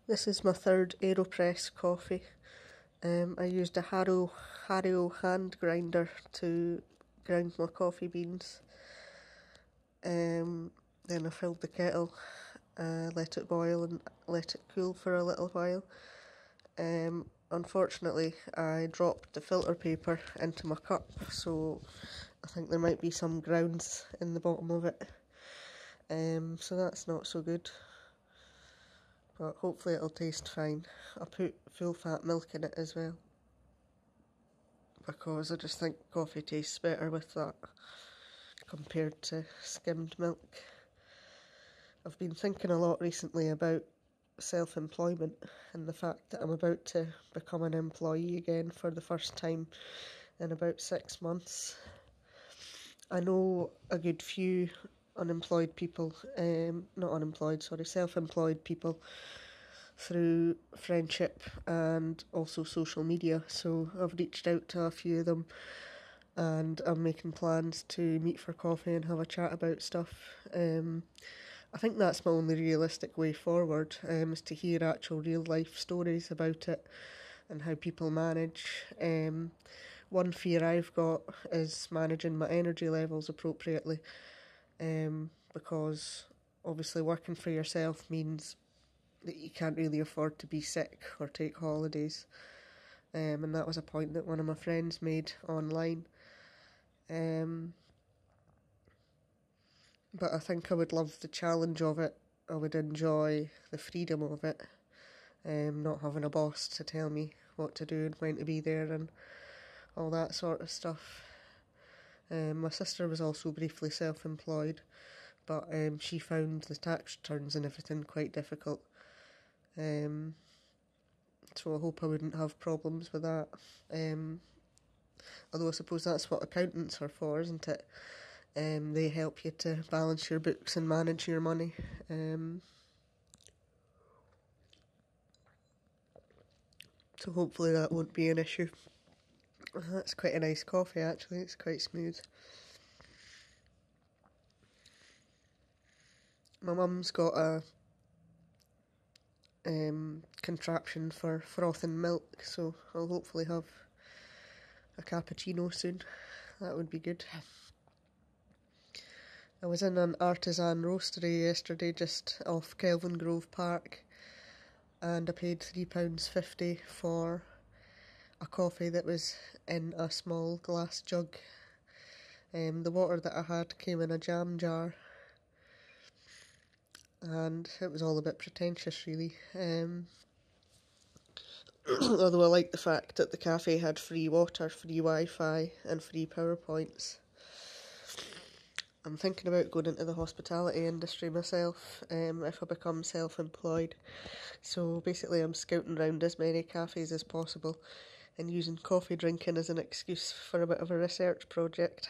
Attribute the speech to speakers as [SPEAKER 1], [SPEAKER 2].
[SPEAKER 1] This is my third Aeropress coffee. I used a Hario hand grinder to grind my coffee beans. Then I filled the kettle, let it boil and let it cool for a little while. Unfortunately, I dropped the filter paper into my cup, so I think there might be some grounds in the bottom of it. So that's not so good. But hopefully it'll taste fine. I put full fat milk in it as well, because I just think coffee tastes better with that compared to skimmed milk. I've been thinking a lot recently about self-employment and the fact that I'm about to become an employee again for the first time in about 6 months. I know a good few self-employed people through friendship and also social media, so I've reached out to a few of them and I'm making plans to meet for coffee and have a chat about stuff. I think that's my only realistic way forward, is to hear actual real life stories about it and how people manage. One fear I've got is managing my energy levels appropriately, because obviously working for yourself means that you can't really afford to be sick or take holidays, and that was a point that one of my friends made online. But I think I would love the challenge of it. I would enjoy the freedom of it, not having a boss to tell me what to do and when to be there and all that sort of stuff. My sister was also briefly self-employed, but she found the tax returns and everything quite difficult. So I hope I wouldn't have problems with that. Although I suppose that's what accountants are for, isn't it? They help you to balance your books and manage your money. So hopefully that won't be an issue. That's quite a nice coffee actually, it's quite smooth. My mum's got a contraption for frothing milk, so I'll hopefully have a cappuccino soon. That would be good. I was in an artisan roastery yesterday just off Kelvin Grove Park, and I paid £3.50 for a coffee that was in a small glass jug. The water that I had came in a jam jar, and it was all a bit pretentious really. Although I like the fact that the cafe had free water, free Wi-Fi and free PowerPoints. I'm thinking about going into the hospitality industry myself, if I become self-employed. So basically I'm scouting around as many cafes as possible and using coffee drinking as an excuse for a bit of a research project.